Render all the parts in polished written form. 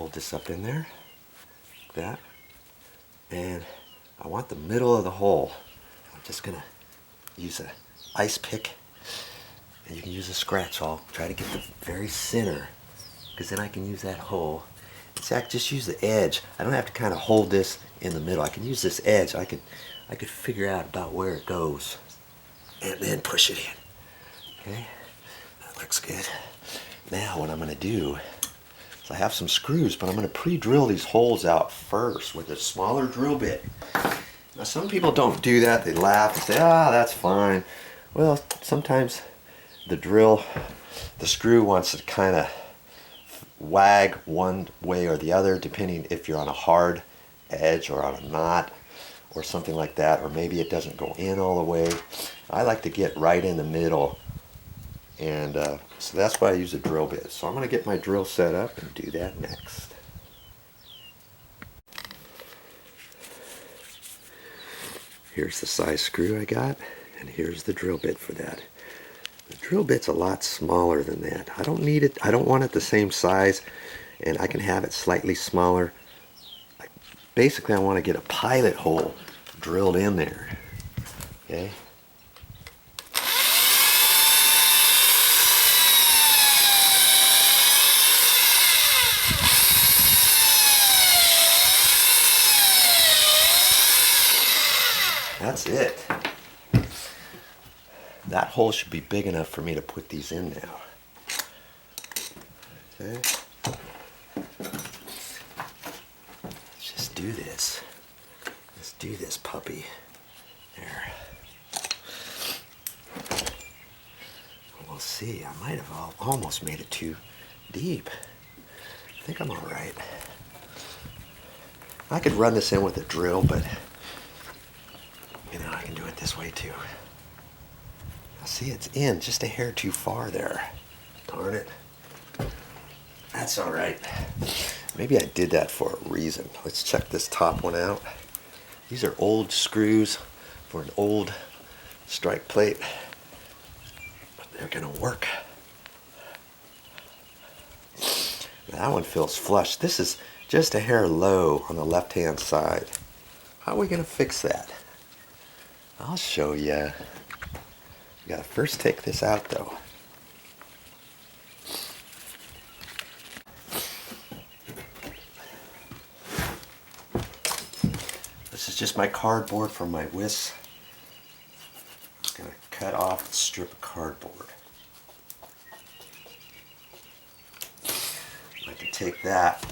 hold this up in there, like that. And I want the middle of the hole. I'm just gonna use a ice pick, and you can use a scratch. I'll try to get the very center, because then I can use that hole. In fact, just use the edge. I don't have to kind of hold this in the middle. I can use this edge. I could figure out about where it goes, and then push it in. Okay, that looks good. Now what I'm gonna do is I have some screws, but I'm gonna pre-drill these holes out first with a smaller drill bit. Now some people don't do that. They laugh and say, that's fine. Well, sometimes the screw wants to kind of wag one way or the other, depending if you're on a hard edge or on a knot or something like that, or maybe it doesn't go in all the way. I like to get right in the middle, and so that's why I use a drill bit. So I'm going to get my drill set up and do that next. Here's the size screw I got, and here's the drill bit for that. The drill bit's a lot smaller than that. I don't need it. I don't want it the same size, and I can have it slightly smaller. Basically, I want to get a pilot hole drilled in there. Okay. That's it. That hole should be big enough for me to put these in now. Okay. Let's just do this. Let's do this puppy. There. We'll see. I might have almost made it too deep. I think I'm all right. I could run this in with a drill, but I can do it this way too. Now see, it's in just a hair too far there. Darn it. That's all right. Maybe I did that for a reason. Let's check this top one out. These are old screws for an old strike plate, but they're gonna work. That one feels flush. This is just a hair low on the left-hand side. How are we gonna fix that? I'll show you. We gotta first take this out though. This is just my cardboard from my whisk. I'm gonna cut off the strip of cardboard. I can take that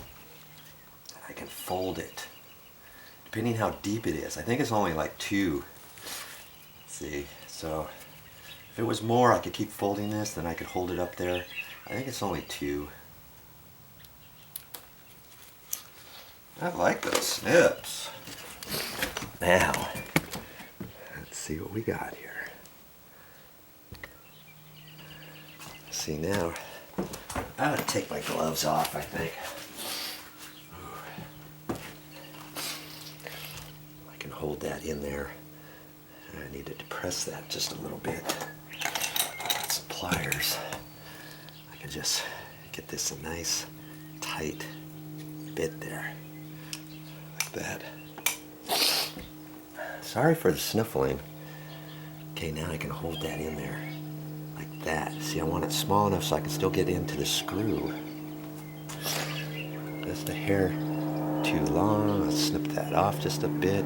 and I can fold it. Depending how deep it is. I think it's only like 2. See, so if it was more, I could keep folding this, then I could hold it up there. I think it's only 2. I like those snips. Now, let's see what we got here. See now, I ought to take my gloves off, I think. I can hold that in there. I need to depress that just a little bit. Got some pliers. I can just get this a nice tight bit there, like that. Sorry for the sniffling. Okay, now I can hold that in there, like that. See, I want it small enough so I can still get into the screw. Just a hair too long. I'll snip that off just a bit.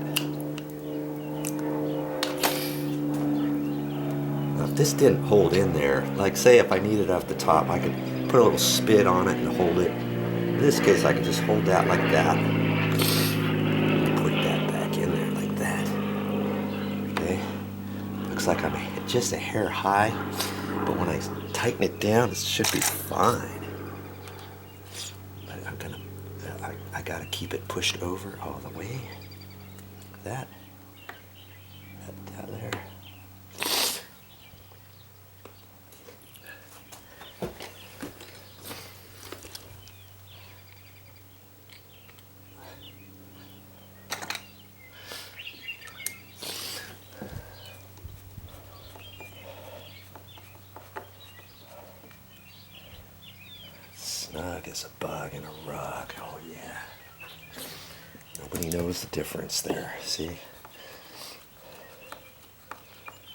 If this didn't hold in there, like say if I needed it off the top, I could put a little spit on it and hold it. In this case, I can just hold that like that. And put that back in there like that. Okay? Looks like I'm just a hair high, but when I tighten it down, it should be fine. But I gotta keep it pushed over all the way. Like that. That there. snug as a bug in a rug. Oh yeah. Nobody knows the difference there, see?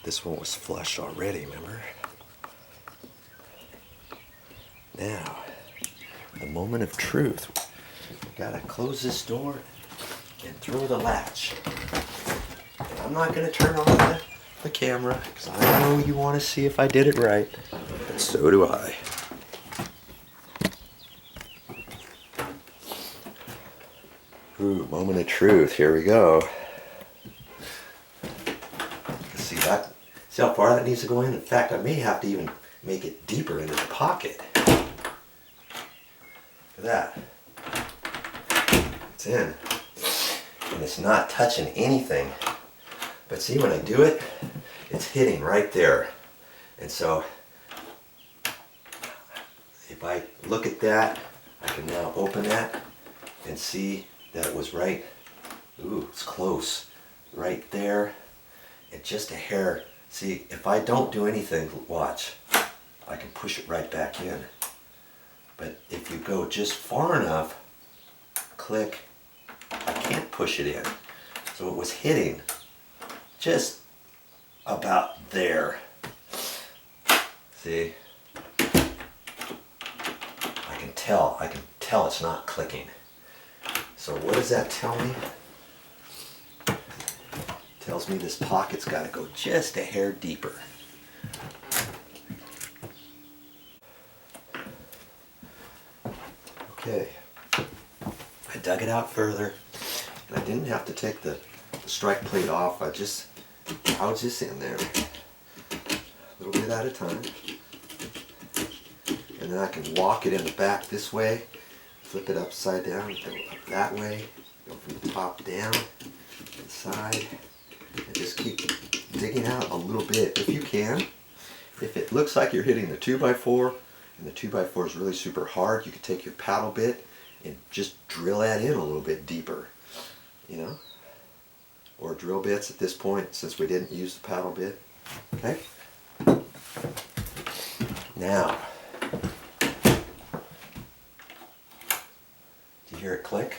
This one was flush already, remember? Now, the moment of truth. We gotta close this door and throw the latch. And I'm not gonna turn on the camera, because I know you want to see if I did it right. And so do I. Ooh, moment of truth. Here we go. See that? See how far that needs to go in? In fact, I may have to even make it deeper into the pocket. Look at that. It's in. And it's not touching anything. But see, when I do it, it's hitting right there. And so, if I look at that, I can now open that and see that it was right. Ooh, it's close. Right there. And just a hair. See, if I don't do anything, watch, I can push it right back in. But if you go just far enough, click, I can't push it in. So it was hitting just about there. See? I can tell it's not clicking. So what does that tell me? It tells me this pocket's got to go just a hair deeper. Okay, I dug it out further, and I didn't have to take the strike plate off. I was just in there, a little bit at a time. And then I can walk it in the back this way, flip it upside down, go up that way, go from the top down, inside, and just keep digging out a little bit if you can. If it looks like you're hitting the 2x4 and the 2x4 is really super hard, you can take your paddle bit and just drill that in a little bit deeper, you know, or drill bits at this point since we didn't use the paddle bit. Okay, now, do you hear it click?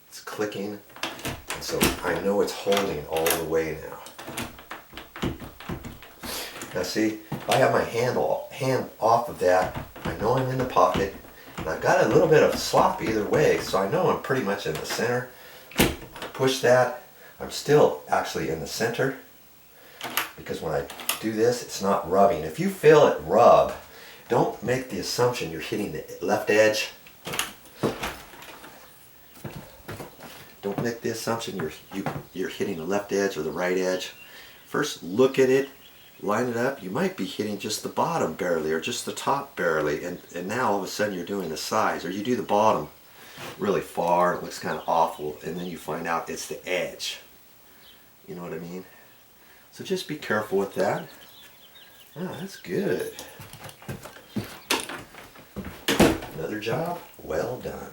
It's clicking, and so I know it's holding all the way now. Now see, if I have my hand off of that, I know I'm in the pocket, and I've got a little bit of slop either way, so I know I'm pretty much in the center. I push that, I'm still actually in the center, because when I do this, it's not rubbing. If you feel it rub, don't make the assumption you're hitting the left edge. Don't make the assumption you're hitting the left edge or the right edge. First look at it, line it up. You might be hitting just the bottom barely or just the top barely, and now all of a sudden you're doing the sides, or you do the bottom really far, it looks kind of awful, and then you find out it's the edge. You know what I mean? So just be careful with that. Oh, that's good. Another job well done.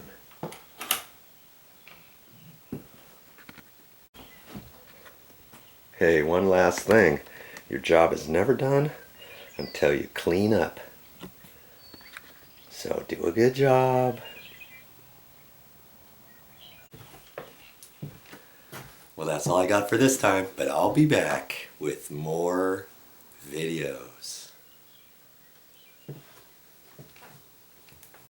Hey, one last thing. Your job is never done until you clean up. So do a good job. Well, that's all I got for this time, but I'll be back with more videos.